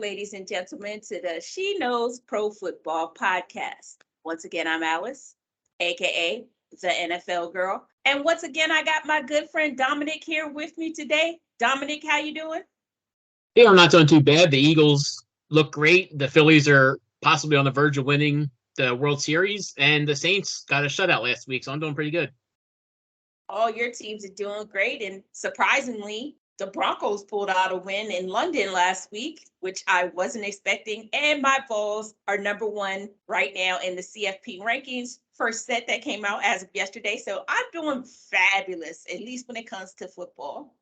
ladies and gentlemen, to the She Knows Pro Football podcast. Once again, I'm Alice, aka the NFL Girl. And once again, I got my good friend Dominick here with me today. Dominick, how you doing? Yeah, I'm not doing too bad. The Eagles look great. The Phillies are possibly on the verge of winning the World Series, and the Saints got a shutout last week, so I'm doing pretty good. All your teams are doing great, and surprisingly, the Broncos pulled out a win in London last week, which I wasn't expecting. And my Vols are number one right now in the CFP rankings. First set that came out as of yesterday. So I'm doing fabulous, at least when it comes to football.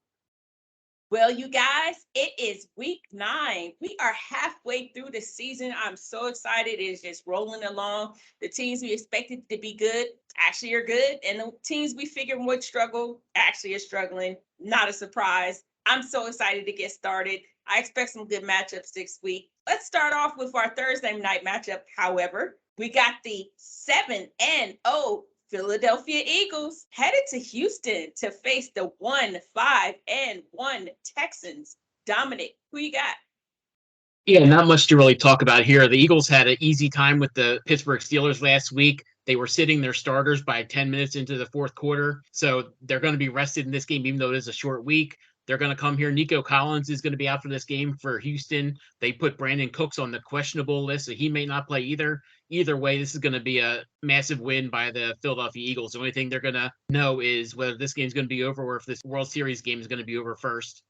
Well, you guys, it is week 9. We are halfway through the season. I'm so excited. It is just rolling along. The teams we expected to be good actually are good. And the teams we figured would struggle actually are struggling. Not a surprise. I'm so excited to get started. I expect some good matchups this week. Let's start off with our Thursday night matchup. However, we got the 7-0 Philadelphia Eagles headed to Houston to face the 1-5-1 Texans. Dominick, who you got? Yeah, not much to really talk about here. The Eagles had an easy time with the Pittsburgh Steelers last week. They were sitting their starters by 10 minutes into the fourth quarter, so they're going to be rested in this game, even though it is a short week. They're going to come here. Nico Collins is going to be out for this game for Houston. They put Brandon Cooks on the questionable list, so he may not play either. Either way, this is going to be a massive win by the Philadelphia Eagles. The only thing they're going to know is whether this game is going to be over or if this World Series game is going to be over first.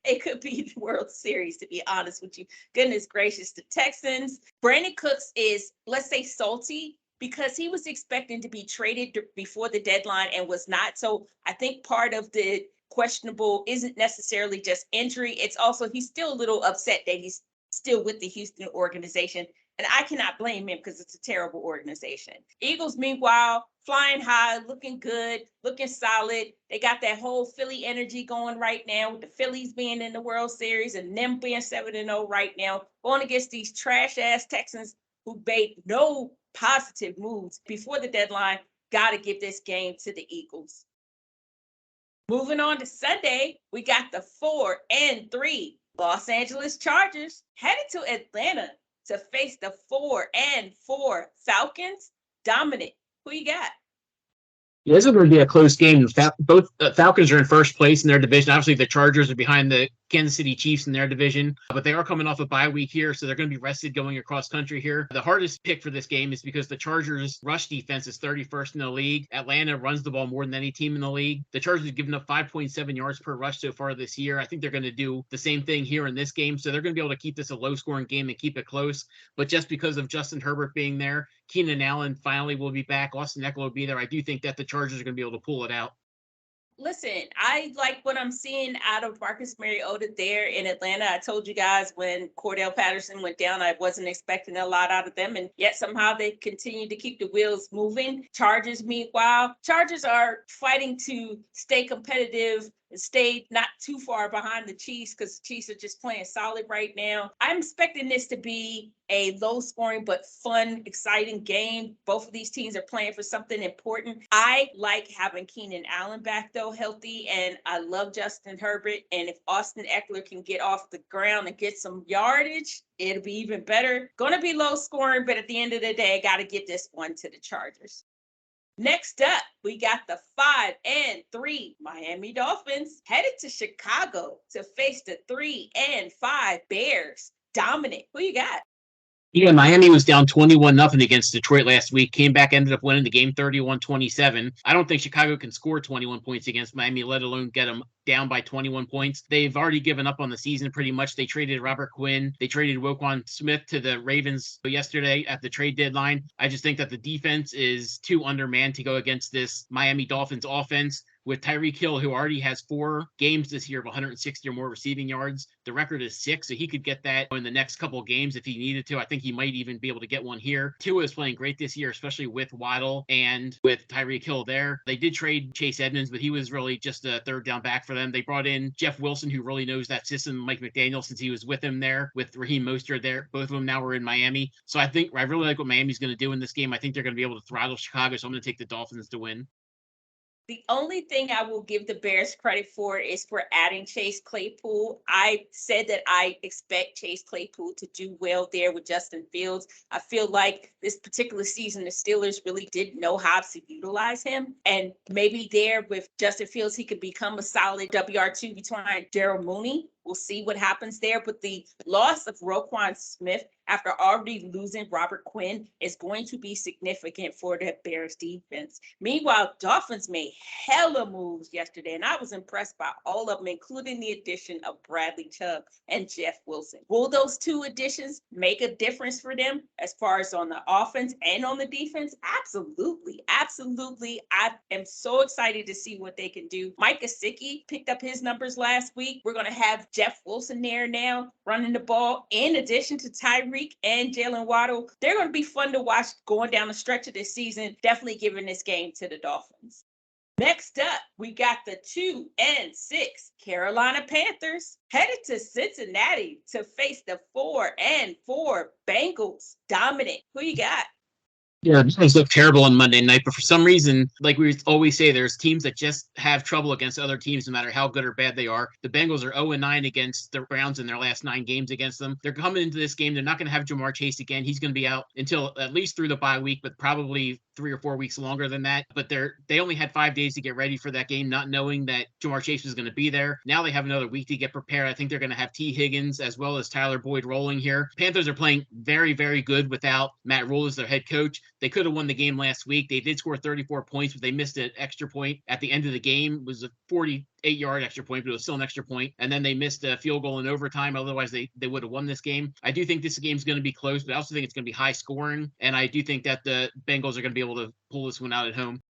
It could be the World Series, to be honest with you. Goodness gracious, the Texans. Brandon Cooks is, let's say, salty because he was expecting to be traded before the deadline and was not. So I think part of the questionable isn't necessarily just injury. It's also he's still a little upset that he's still with the Houston organization. And I cannot blame him because it's a terrible organization. Eagles, meanwhile, flying high, looking good, looking solid. They got that whole Philly energy going right now with the Phillies being in the World Series and them being 7-0 right now, going against these trash-ass Texans who made no positive moves before the deadline. Got to give this game to the Eagles. Moving on to Sunday, we got the 4-3 Los Angeles Chargers headed to Atlanta to face the 4-4 Falcons. Dominick, who you got? Yeah, this is going to be a close game. Both Falcons are in first place in their division. Obviously, the Chargers are behind the Kansas City Chiefs in their division, but they are coming off a bye week here, so they're going to be rested going across country here. The hardest pick for this game is because the Chargers' rush defense is 31st in the league. Atlanta runs the ball more than any team in the league. The Chargers have given up 5.7 yards per rush so far this year. I think they're going to do the same thing here in this game, so they're going to be able to keep this a low-scoring game and keep it close. But just because of Justin Herbert being there, Keenan Allen finally will be back. Austin Eckler will be there. I do think that the Chargers are going to be able to pull it out. Listen, I like what I'm seeing out of Marcus Mariota there in Atlanta. I told you guys when Cordell Patterson went down, I wasn't expecting a lot out of them. And yet somehow they continue to keep the wheels moving. Chargers, meanwhile, Chargers are fighting to stay competitive and stay not too far behind the Chiefs because the Chiefs are just playing solid right now. I'm expecting this to be a low-scoring but fun, exciting game. Both of these teams are playing for something important. I like having Keenan Allen back, though, healthy, and I love Justin Herbert. And if Austin Eckler can get off the ground and get some yardage, it'll be even better. Going to be low-scoring, but at the end of the day, I got to get this one to the Chargers. Next up, we got the 5-3 Miami Dolphins headed to Chicago to face the 3-5 Bears. Dominick, who you got? Yeah, Miami was down 21-0 against Detroit last week, came back, ended up winning the game 31-27. I don't think Chicago can score 21 points against Miami, let alone get them down by 21 points. They've already given up on the season pretty much. They traded Robert Quinn. They traded Roquan Smith to the Ravens yesterday at the trade deadline. I just think that the defense is too undermanned to go against this Miami Dolphins offense. With Tyreek Hill, who already has 4 games this year of 160 or more receiving yards. The record is 6, so he could get that in the next couple of games if he needed to. I think he might even be able to get one here. Tua is playing great this year, especially with Waddle and with Tyreek Hill there. They did trade Chase Edmonds, but he was really just a third down back for them. They brought in Jeff Wilson, who really knows that system, Mike McDaniel, since he was with him there, with Raheem Mostert there. Both of them now are in Miami. So I really like what Miami's going to do in this game. I think they're going to be able to throttle Chicago, so I'm going to take the Dolphins to win. The only thing I will give the Bears credit for is for adding Chase Claypool. I said that I expect Chase Claypool to do well there with Justin Fields. I feel like this particular season, the Steelers really didn't know how to utilize him. And maybe there with Justin Fields, he could become a solid WR2 behind Daryl Mooney. We'll see what happens there. But the loss of Roquan Smith after already losing Robert Quinn is going to be significant for the Bears defense. Meanwhile, Dolphins made hella moves yesterday, and I was impressed by all of them, including the addition of Bradley Chubb and Jeff Wilson. Will those two additions make a difference for them as far as on the offense and on the defense? Absolutely. Absolutely. I am so excited to see what they can do. Mike Gesicki picked up his numbers last week. We're going to have Jeff Wilson there now running the ball in addition to Tyreek and Jalen Waddle. They're going to be fun to watch going down the stretch of this season, definitely giving this game to the Dolphins. Next up, we got the 2-6 Carolina Panthers headed to Cincinnati to face the 4-4 Bengals. Dominick, who you got? Yeah, the Bengals look terrible on Monday night, but for some reason, like we always say, there's teams that just have trouble against other teams, no matter how good or bad they are. The Bengals are 0-9 against the Browns in their last 9 games against them. They're coming into this game. They're not going to have Jamar Chase again. He's going to be out until at least through the bye week, but probably 3 or 4 weeks longer than that. But they only had 5 days to get ready for that game, not knowing that Jamar Chase was going to be there. Now they have another week to get prepared. I think they're going to have T. Higgins as well as Tyler Boyd rolling here. Panthers are playing very, very good without Matt Rule as their head coach. They could have won the game last week. They did score 34 points, but they missed an extra point at the end of the game. It was a 48-yard extra point, but it was still an extra point. And then they missed a field goal in overtime. Otherwise, they would have won this game. I do think this game's going to be close, but I also think it's going to be high scoring. And I do think that the Bengals are going to be able to pull this one out at home.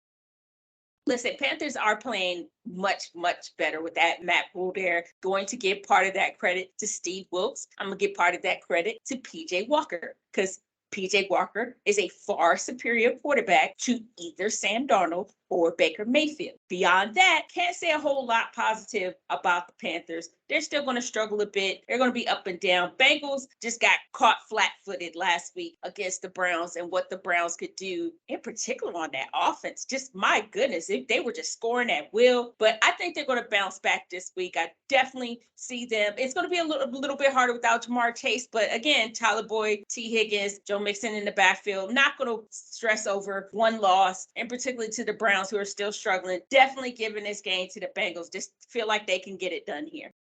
Listen, Panthers are playing much, much better with that Matt Rule there. Going to give part of that credit to Steve Wilkes. I'm going to give part of that credit to P.J. Walker because P.J. Walker is a far superior quarterback to either Sam Darnold or Baker Mayfield. Beyond that, can't say a whole lot positive about the Panthers. They're still going to struggle a bit. They're going to be up and down. Bengals just got caught flat-footed last week against the Browns and what the Browns could do, in particular on that offense. Just, my goodness, they were just scoring at will. But I think they're going to bounce back this week. I definitely see them. It's going to be a little bit harder without Jamar Chase. But again, Tyler Boyd, T. Higgins, Joe Mixon in the backfield. Not going to stress over one loss, and particularly to the Browns, who are still struggling. Definitely giving this game to the Bengals. Just feel like they can get it done here.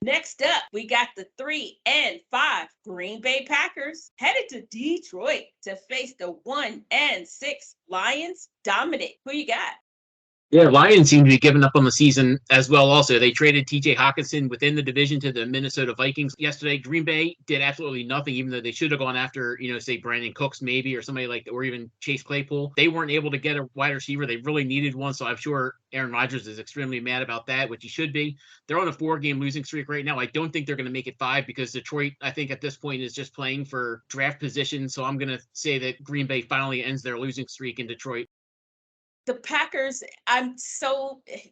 Next up, we got the 3-5 Green Bay Packers headed to Detroit to face the 1-6 Lions. Dominick, who you got? Yeah, Lions seem to be giving up on the season as well also. They traded T.J. Hockenson within the division to the Minnesota Vikings yesterday. Green Bay did absolutely nothing, even though they should have gone after, say, Brandon Cooks maybe, or somebody like that, or even Chase Claypool. They weren't able to get a wide receiver. They really needed one, so I'm sure Aaron Rodgers is extremely mad about that, which he should be. They're on a 4-game losing streak right now. I don't think they're going to make it 5 because Detroit, I think at this point, is just playing for draft position. So I'm going to say that Green Bay finally ends their losing streak in Detroit. The Packers,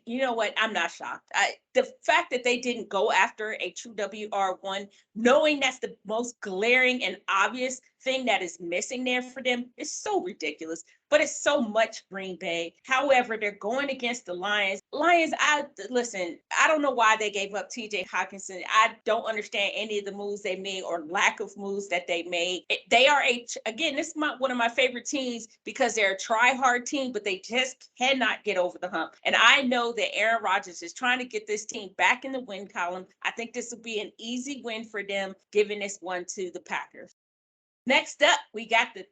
you know what? I'm not shocked. The fact that they didn't go after a true WR1, knowing that's the most glaring and obvious thing that is missing there for them, is so ridiculous. But it's so much Green Bay. However, they're going against the Lions. I don't know why they gave up T.J. Hockenson. I don't understand any of the moves they made or lack of moves that they made. They are this is one of my favorite teams because they're a try-hard team, but they just cannot get over the hump. And I know that Aaron Rodgers is trying to get this team back in the win column. I think this will be an easy win for them, giving this one to the Packers. Next up, we got the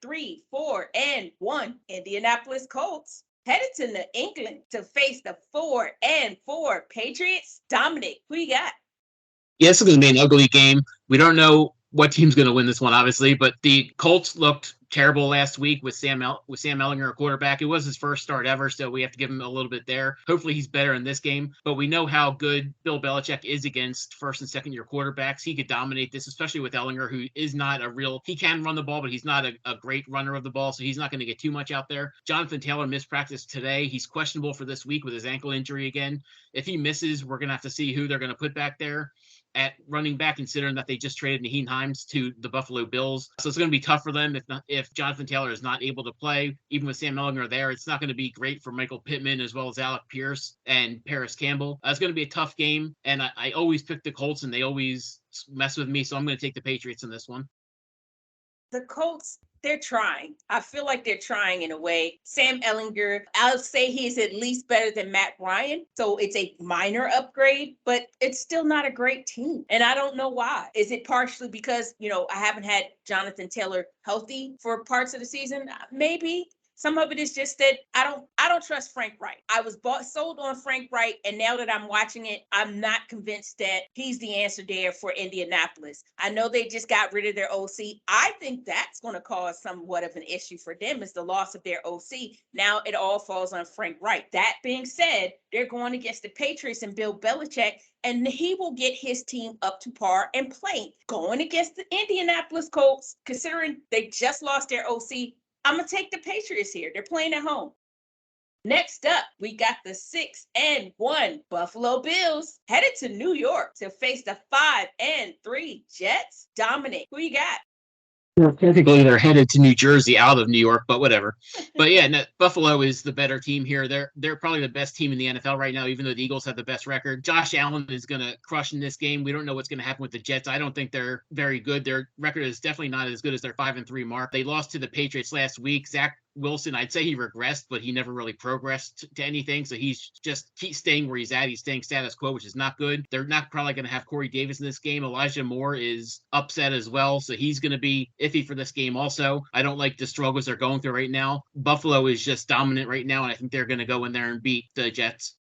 3-4-1 Indianapolis Colts headed to New England to face the 4-4 Patriots. Dominick, who you got? Yeah, this is going to be an ugly game. We don't know what team's going to win this one, obviously, but the Colts looked terrible last week with Sam Ehlinger, a quarterback. It was his first start ever, so we have to give him a little bit there. Hopefully he's better in this game, but we know how good Bill Belichick is against first and second year quarterbacks. He could dominate this, especially with Ehlinger, who is not he can run the ball, but he's not a great runner of the ball, so he's not going to get too much out there. Jonathan Taylor missed practice today. He's questionable for this week with his ankle injury again. If he misses, we're going to have to see who they're going to put back there. at running back, considering that they just traded Naheem Hines to the Buffalo Bills. So it's going to be tough for them if Jonathan Taylor is not able to play. Even with Sam Ellinger there, it's not going to be great for Michael Pittman as well as Alec Pierce and Paris Campbell. It's going to be a tough game, and I always pick the Colts, and they always mess with me, so I'm going to take the Patriots in this one. The Colts, they're trying. I feel like they're trying in a way. Sam Ellinger, I'll say he's at least better than Matt Ryan. So it's a minor upgrade, but it's still not a great team. And I don't know why. Is it partially because, I haven't had Jonathan Taylor healthy for parts of the season? Maybe. Some of it is just that I don't trust Frank Reich. I was sold on Frank Reich, and now that I'm watching it, I'm not convinced that he's the answer there for Indianapolis. I know they just got rid of their OC. I think that's going to cause somewhat of an issue for them, is the loss of their OC. Now it all falls on Frank Reich. That being said, they're going against the Patriots and Bill Belichick, and he will get his team up to par and play. Going against the Indianapolis Colts, considering they just lost their OC, I'm going to take the Patriots here. They're playing at home. Next up, we got the 6-1 Buffalo Bills headed to New York to face the 5-3 Jets. Dominick, who you got? Technically, they're headed to New Jersey out of New York, but whatever. But yeah, no, Buffalo is the better team here. They're probably the best team in the NFL right now, even though the Eagles have the best record. Josh Allen is going to crush in this game. We don't know what's going to happen with the Jets. I don't think they're very good. Their record is definitely not as good as their 5-3 mark. They lost to the Patriots last week. Zach Wilson, I'd say he regressed, but he never really progressed to anything. So he's staying where he's at. He's staying status quo, which is not good. They're not probably going to have Corey Davis in this game. Elijah Moore is upset as well, so he's going to be iffy for this game also. I don't like the struggles they're going through right now. Buffalo is just dominant right now, and I think they're going to go in there and beat the Jets.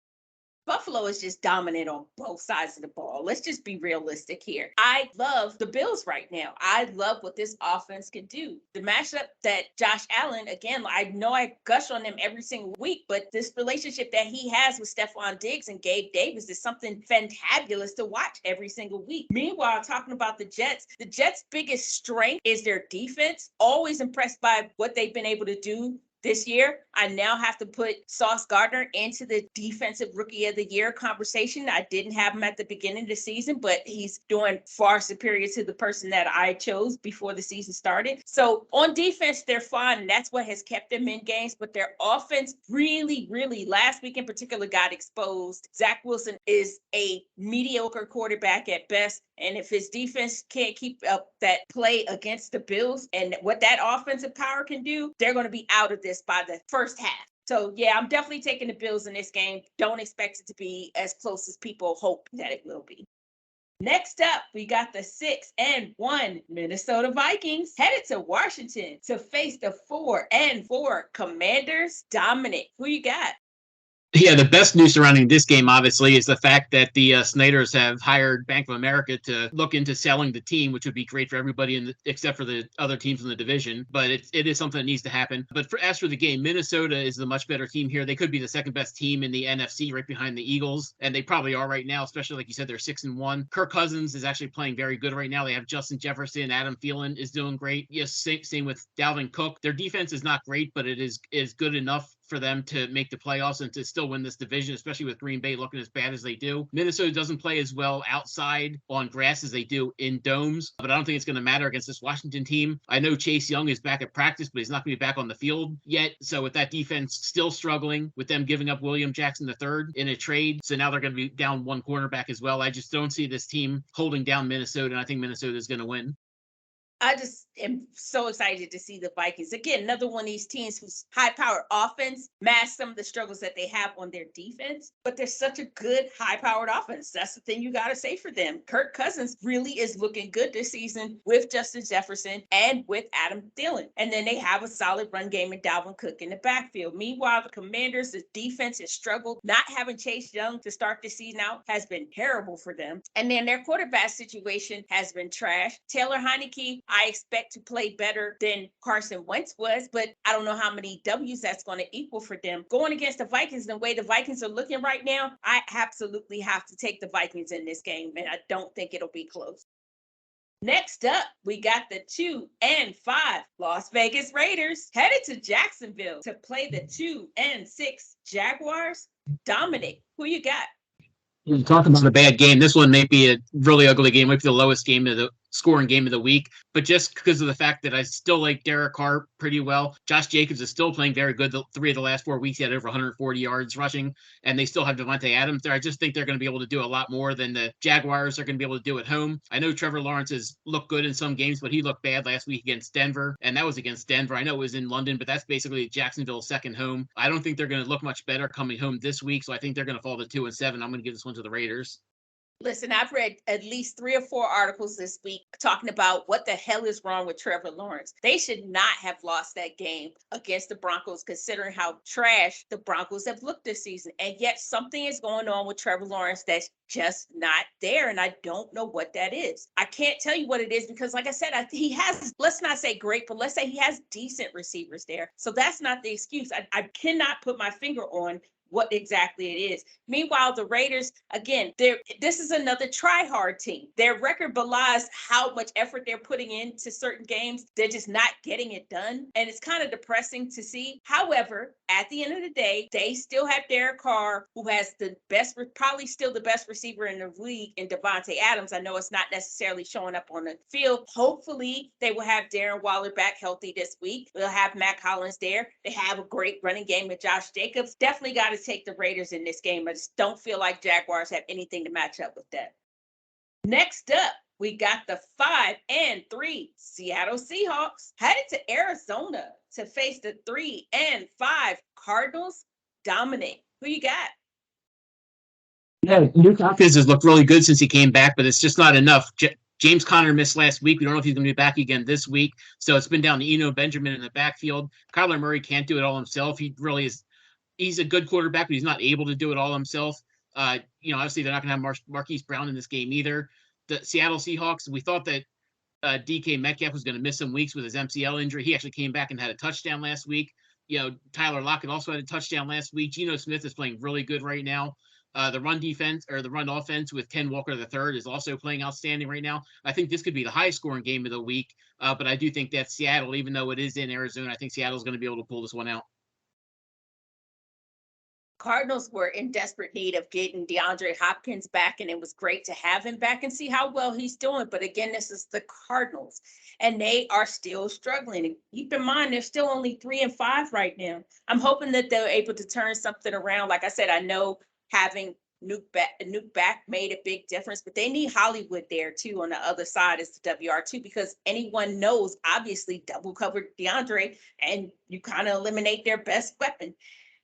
Buffalo is just dominant on both sides of the ball. Let's just be realistic here. I love the Bills right now. I love what this offense can do. The matchup that Josh Allen, again, I know I gush on him every single week, but this relationship that he has with Stephon Diggs and Gabe Davis is something fantabulous to watch every single week. Meanwhile, talking about the Jets' biggest strength is their defense. Always impressed by what they've been able to do this year. I now have to put Sauce Gardner into the Defensive Rookie of the Year conversation. I didn't have him at the beginning of the season, but he's doing far superior to the person that I chose before the season started. So on defense, they're fine, and that's what has kept them in games. But their offense really, last week in particular, got exposed. Zach Wilson is a mediocre quarterback at best. And if his defense can't keep up that play against the Bills and what that offensive power can do, they're going to be out of this by the first half. So, yeah, I'm definitely taking the Bills in this game. Don't expect it to be as close as people hope that it will be. Next up, we got the 6-1 Minnesota Vikings headed to Washington to face the 4-4 Commanders. Dominick, who you got? Yeah, the best news surrounding this game, obviously, is the fact that the Snyders have hired Bank of America to look into selling the team, which would be great for everybody except for the other teams in the division. But it is something that needs to happen. But as for the game, Minnesota is the much better team here. They could be the second best team in the NFC, right behind the Eagles, and they probably are right now. Especially like you said, they're 6-1. Kirk Cousins is actually playing very good right now. They have Justin Jefferson, Adam Thielen is doing great. Yes, same with Dalvin Cook. Their defense is not great, but it is good enough for them to make the playoffs and to still win this division, especially with Green Bay looking as bad as they do. Minnesota doesn't play as well outside on grass as they do in domes, but I don't think it's going to matter against this Washington team. I know Chase Young is back at practice, but he's not going to be back on the field yet. So with that defense still struggling, with them giving up William Jackson III in a trade, so now they're going to be down one cornerback as well. I just don't see this team holding down Minnesota, and I think Minnesota is going to win. I just am so excited to see the Vikings. Again, another one of these teams whose high-powered offense masks some of the struggles that they have on their defense, but they're such a good high-powered offense. That's the thing you got to say for them. Kirk Cousins really is looking good this season with Justin Jefferson and with Adam Thielen. And then they have a solid run game in Dalvin Cook in the backfield. Meanwhile, the Commanders, the defense has struggled. Not having Chase Young to start the season out has been terrible for them. And then their quarterback situation has been trash. Taylor Heinicke, I expect to play better than Carson Wentz was, but I don't know how many W's that's going to equal for them. Going against the Vikings, the way the Vikings are looking right now, I absolutely have to take the Vikings in this game, and I don't think it'll be close. Next up, we got the 2-5 Las Vegas Raiders headed to Jacksonville to play the 2-6 Jaguars. Dominick, who you got? Talk about a bad game. This one may be a really ugly game. Might be the lowest game of the scoring game of the week. But just because of the fact that I still like Derek Carr pretty well, Josh Jacobs is still playing very good. The 3 of the last 4 weeks, he had over 140 yards rushing, and they still have Devontae Adams there. I just think they're going to be able to do a lot more than the Jaguars are going to be able to do at home. I know Trevor Lawrence has looked good in some games, but he looked bad last week against Denver, and that was against Denver. I know it was in London, but that's basically Jacksonville's second home. I don't think they're going to look much better coming home this week, so I think they're going to fall to 2-7. I'm going to give this one to the Raiders. Listen, I've read at least 3 or 4 articles this week talking about what the hell is wrong with Trevor Lawrence. They should not have lost that game against the Broncos, considering how trash the Broncos have looked this season. And yet something is going on with Trevor Lawrence that's just not there. And I don't know what that is. I can't tell you what it is because, like I said, he has, let's not say great, but let's say he has decent receivers there. So that's not the excuse. I cannot put my finger on what exactly it is. Meanwhile, the Raiders, again, this is another try-hard team. Their record belies how much effort they're putting into certain games. They're just not getting it done. And it's kind of depressing to see. However, at the end of the day, they still have Derek Carr, who has the best, probably still the best receiver in the league, in Devontae Adams. I know it's not necessarily showing up on the field. Hopefully, they will have Darren Waller back healthy this week. We'll have Matt Collins there. They have a great running game with Josh Jacobs. Definitely got to take the Raiders in this game. I just don't feel like Jaguars have anything to match up with that. Next up, we got the 5-3 Seattle Seahawks headed to Arizona to face the 3-5 Cardinals. Dominick, who you got? Yeah, Nuke Hopkins has looked really good since he came back, but it's just not enough. James Conner missed last week. We don't know if he's going to be back again this week. So it's been down to Eno Benjamin in the backfield. Kyler Murray can't do it all himself. He really is. He's a good quarterback, but he's not able to do it all himself. Obviously they're not going to have Marquise Brown in this game either. The Seattle Seahawks, we thought that DK Metcalf was going to miss some weeks with his MCL injury. He actually came back and had a touchdown last week. Tyler Lockett also had a touchdown last week. Geno Smith is playing really good right now. The run offense with Ken Walker III is also playing outstanding right now. I think this could be the highest scoring game of the week, but I do think that Seattle, even though it is in Arizona, I think Seattle's going to be able to pull this one out. Cardinals were in desperate need of getting DeAndre Hopkins back, and it was great to have him back and see how well he's doing. But again, this is the Cardinals, and they are still struggling. And keep in mind, they're still only 3-5 right now. I'm hoping that they're able to turn something around. Like I said, I know having Nuke back made a big difference, but they need Hollywood there too on the other side as the WR2, because anyone knows, obviously, double covered DeAndre, and you kind of eliminate their best weapon.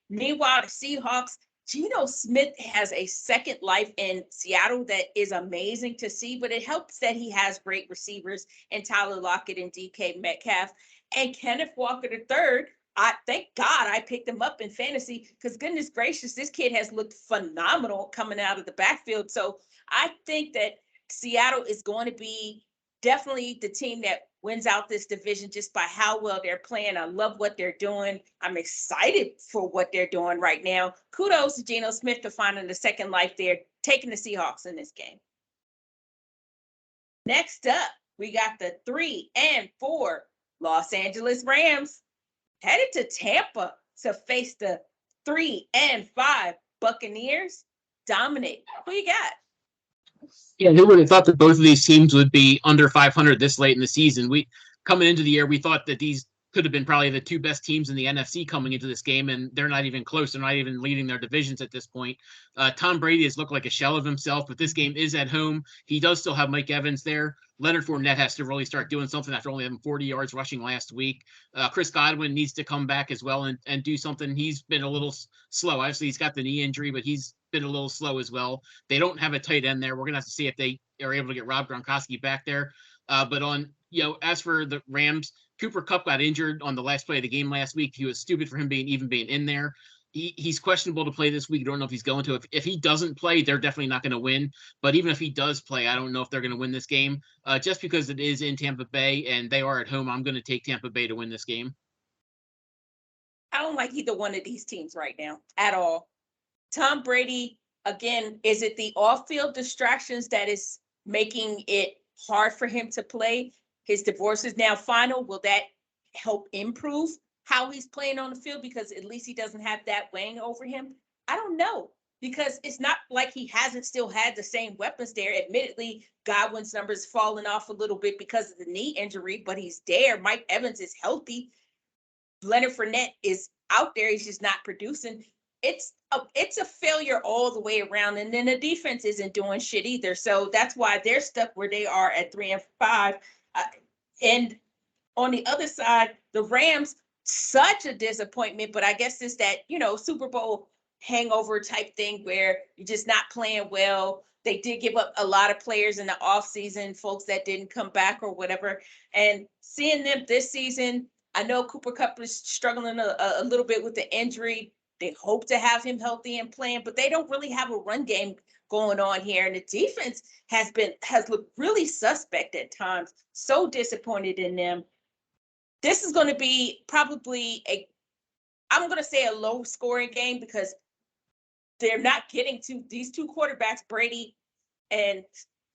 Meanwhile, the Seahawks, Geno Smith has a second life in Seattle that is amazing to see, but it helps that he has great receivers in Tyler Lockett and DK Metcalf. And Kenneth Walker III, I thank God I picked him up in fantasy, because goodness gracious, this kid has looked phenomenal coming out of the backfield. So I think that Seattle is going to be definitely the team that wins out this division just by how well they're playing. I love what they're doing. I'm excited for what they're doing right now. Kudos to Geno Smith for finding the second life there, taking the Seahawks in this game. Next up, we got the 3-4 Los Angeles Rams headed to Tampa to face the 3-5 Buccaneers. Dominick, who you got? Yeah, who would have thought that both of these teams would be under 500 this late in the season? Coming into the year, we thought that these could have been probably the 2 best teams in the NFC coming into this game, and they're not even close. They're not even leading their divisions at this point. Tom Brady has looked like a shell of himself, but this game is at home. He does still have Mike Evans there. Leonard Fournette has to really start doing something after only having 40 yards rushing last week. Chris Godwin needs to come back as well and do something. He's been a little slow. Obviously, he's got the knee injury, but he's been a little slow as well. They don't have a tight end there. We're going to have to see if they are able to get Rob Gronkowski back there. But as for the Rams, Cooper Kupp got injured on the last play of the game last week. He was stupid for him being in there. He's questionable to play this week. Don't know if he's going to. If he doesn't play, they're definitely not going to win. But even if he does play, I don't know if they're going to win this game. Just because it is in Tampa Bay and they are at home, I'm going to take Tampa Bay to win this game. I don't like either one of these teams right now at all. Tom Brady, again, is it the off-field distractions that is making it hard for him to play? His divorce is now final. Will that help improve how he's playing on the field, because at least he doesn't have that weighing over him? I don't know. because it's not like he hasn't still had the same weapons there. Admittedly, Godwin's numbers fallen off a little bit because of the knee injury, but he's there. Mike Evans is healthy. Leonard Fournette is out there. He's just not producing. It's a failure all the way around. And then the defense isn't doing shit either. So that's why they're stuck where they are at 3-5. And on the other side, the Rams, such a disappointment, but I guess it's that, Super Bowl hangover type thing where you're just not playing well. They did give up a lot of players in the offseason, folks that didn't come back or whatever. And seeing them this season, I know Cooper Kupp is struggling a little bit with the injury. They hope to have him healthy and playing, but they don't really have a run game going on here. And the defense has looked really suspect at times. So disappointed in them. This is going to be probably I'm going to say a low scoring game because they're not getting to these two quarterbacks, Brady and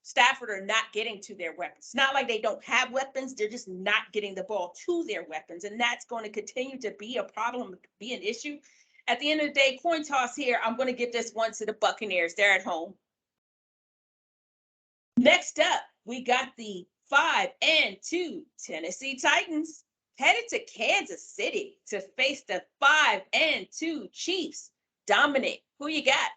Stafford, are not getting to their weapons. It's not like they don't have weapons. They're just not getting the ball to their weapons. And that's going to continue to be a problem, be an issue. At the end of the day, coin toss here. I'm going to give this one to the Buccaneers. They're at home. Next up, we got the 5-2 Tennessee Titans headed to Kansas City to face the 5-2 Chiefs. Dominick, who you got?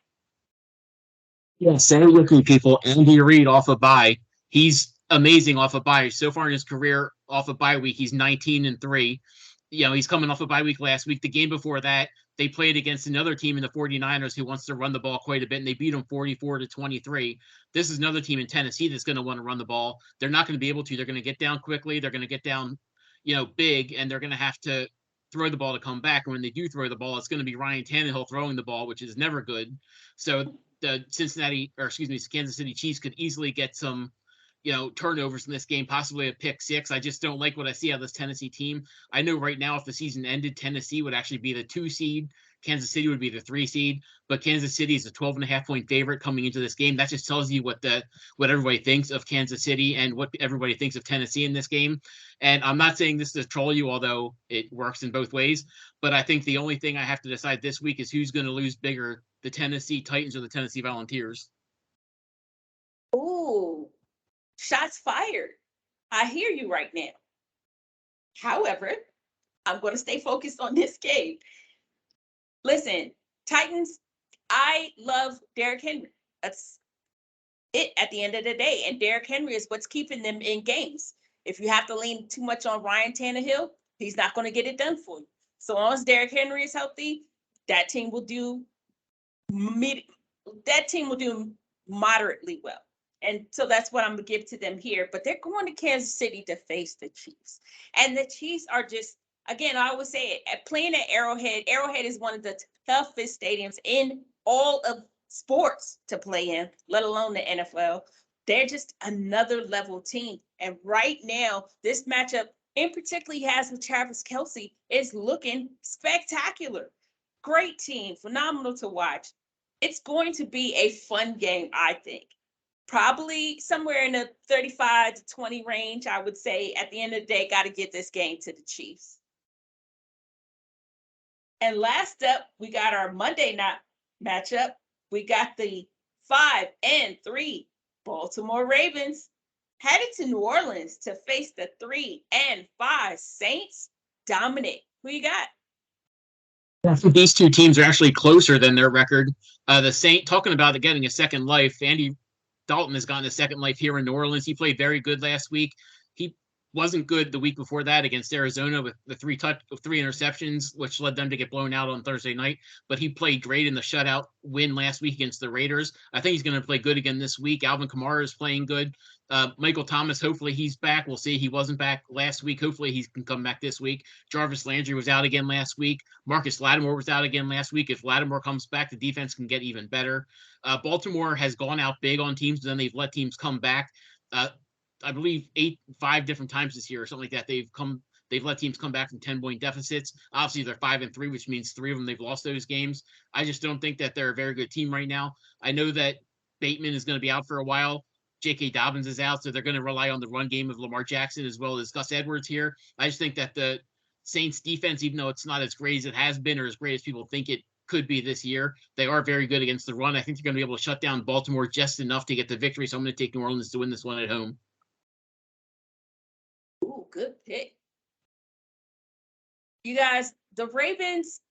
Yeah, say it with me, people. Andy Reid off a bye. He's amazing off a bye. So far in his career, off a bye week, he's 19-3. He's coming off a bye week last week. The game before that, they played against another team in the 49ers who wants to run the ball quite a bit, and they beat them 44-23. This is another team in Tennessee that's going to want to run the ball. They're not going to be able to. They're going to get down quickly. They're going to get down, big, and they're going to have to throw the ball to come back. And when they do throw the ball, it's going to be Ryan Tannehill throwing the ball, which is never good. So the Kansas City Chiefs could easily get some, turnovers in this game, possibly a pick six. I just don't like what I see out of this Tennessee team. I know right now, if the season ended, Tennessee would actually be the 2 seed. Kansas City would be the 3 seed, but Kansas City is a 12.5-point favorite coming into this game. That just tells you what everybody thinks of Kansas City and what everybody thinks of Tennessee in this game. And I'm not saying this to troll you, although it works in both ways, but I think the only thing I have to decide this week is who's going to lose bigger, the Tennessee Titans or the Tennessee Volunteers. Ooh, shots fired. I hear you right now. However, I'm going to stay focused on this game. Listen, Titans, I love Derrick Henry. That's it at the end of the day. And Derrick Henry is what's keeping them in games. If you have to lean too much on Ryan Tannehill, he's not going to get it done for you. So long as Derrick Henry is healthy, that team will do moderately well. And so that's what I'm going to give to them here. But they're going to Kansas City to face the Chiefs. And the Chiefs are just, again, I always say it, playing at Arrowhead. Arrowhead is one of the toughest stadiums in all of sports to play in, let alone the NFL. They're just another level team. And right now, this matchup, in particular, he has with Travis Kelce, is looking spectacular. Great team, phenomenal to watch. It's going to be a fun game, I think. Probably somewhere in the 35-20 range, I would say. At the end of the day, got to get this game to the Chiefs. And last up, we got our Monday night matchup. We got the 5-3 Baltimore Ravens headed to New Orleans to face the 3-5 Saints. Dominick, who you got? These two teams are actually closer than their record. The Saints, talking about getting a second life, Andy Dalton has gotten a second life here in New Orleans. He played very good last week. He wasn't good the week before that against Arizona with the three interceptions, which led them to get blown out on Thursday night. But he played great in the shutout win last week against the Raiders. I think he's going to play good again this week. Alvin Kamara is playing good. Michael Thomas, hopefully he's back. We'll see. He wasn't back last week. Hopefully he can come back this week. Jarvis Landry was out again last week. Marcus Lattimore was out again last week. If Lattimore comes back, the defense can get even better. Baltimore has gone out big on teams, but then they've let teams come back. I believe 5 different times this year or something like that. They've let teams come back from 10-point deficits. Obviously, they're 5-3, which means 3 of them they've lost those games. I just don't think that they're a very good team right now. I know that Bateman is going to be out for a while. J.K. Dobbins is out, so they're going to rely on the run game of Lamar Jackson as well as Gus Edwards here. I just think that the Saints defense, even though it's not as great as it has been or as great as people think it could be this year. They are very good against the run. I think they're going to be able to shut down Baltimore just enough to get the victory. So I'm going to take New Orleans to win this one at home. Ooh, good pick. You guys, the Ravens,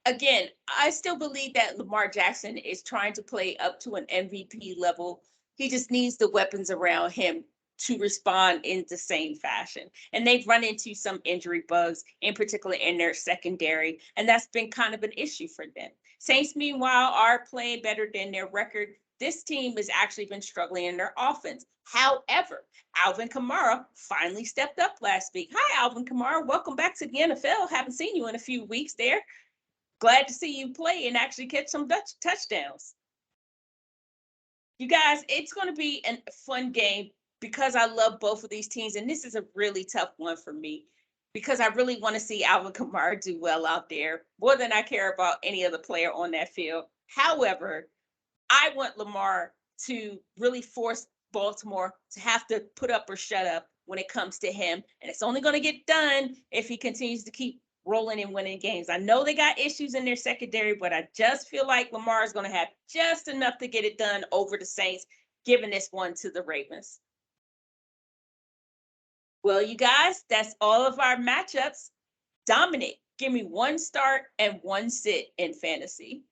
again, I still believe that Lamar Jackson is trying to play up to an MVP level. He just needs the weapons around him to respond in the same fashion. And they've run into some injury bugs, in particular in their secondary. And that's been kind of an issue for them. Saints, meanwhile, are playing better than their record. This team has actually been struggling in their offense. However, Alvin Kamara finally stepped up last week. Hi, Alvin Kamara. Welcome back to the NFL. Haven't seen you in a few weeks there. Glad to see you play and actually catch some touchdowns. You guys, it's going to be a fun game because I love both of these teams. And this is a really tough one for me because I really want to see Alvin Kamara do well out there more than I care about any other player on that field. However, I want Lamar to really force Baltimore to have to put up or shut up when it comes to him. And it's only going to get done if he continues to keep rolling and winning games. I know they got issues in their secondary, but I just feel like Lamar is going to have just enough to get it done over the Saints, giving this one to the Ravens. Well, you guys, that's all of our matchups. Dominick, give me one start and one sit in fantasy.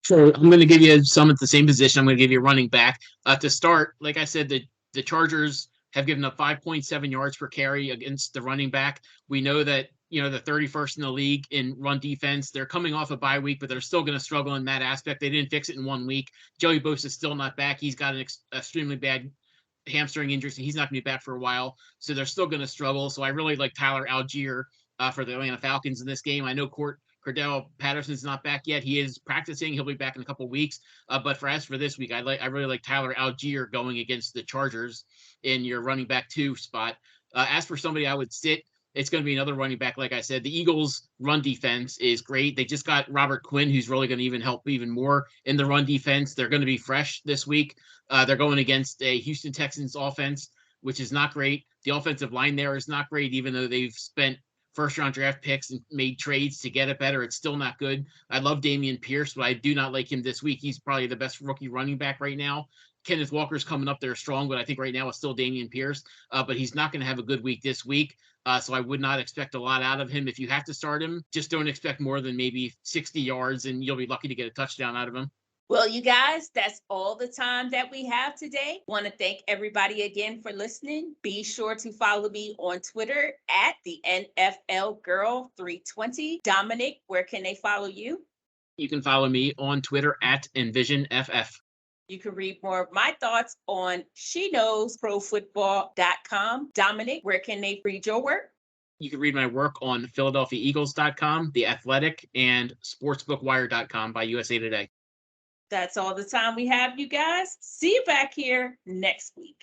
So I'm going to give you some at the same position. I'm going to give you a running back. To start, like I said, the Chargers have given up 5.7 yards per carry against the running back. We know that, the 31st in the league in run defense. They're coming off a bye week, but they're still going to struggle in that aspect. They didn't fix it in 1 week. Joey Bosa is still not back. He's got an extremely bad hamstring injury, so he's not going to be back for a while. So they're still going to struggle. So I really like Tyler Algier for the Atlanta Falcons in this game. I know Cordell Patterson's not back yet. He is practicing. He'll be back in a couple of weeks. But for this week, I really like Tyler Algier going against the Chargers in your running back 2 spot. As for somebody I would sit, it's going to be another running back. Like I said, the Eagles' run defense is great. They just got Robert Quinn, who's really going to even help even more in the run defense. They're going to be fresh this week. They're going against a Houston Texans offense, which is not great. The offensive line there is not great, even though they've spent first-round draft picks and made trades to get it better. It's still not good. I love Dameon Pierce, but I do not like him this week. He's probably the best rookie running back right now. Kenneth Walker's coming up there strong, but I think right now it's still Dameon Pierce. But he's not going to have a good week this week. So I would not expect a lot out of him. If you have to start him, just don't expect more than maybe 60 yards, and you'll be lucky to get a touchdown out of him. Well, you guys, that's all the time that we have today. Want to thank everybody again for listening. Be sure to follow me on Twitter at TheNFLGirl320. Dominick, where can they follow you? You can follow me on Twitter at EnvisionFF. You can read more of my thoughts on SheKnowsProFootball.com. Dominick, where can they read your work? You can read my work on PhiladelphiaEagles.com, The Athletic, and SportsbookWire.com by USA Today. That's all the time we have, you guys. See you back here next week.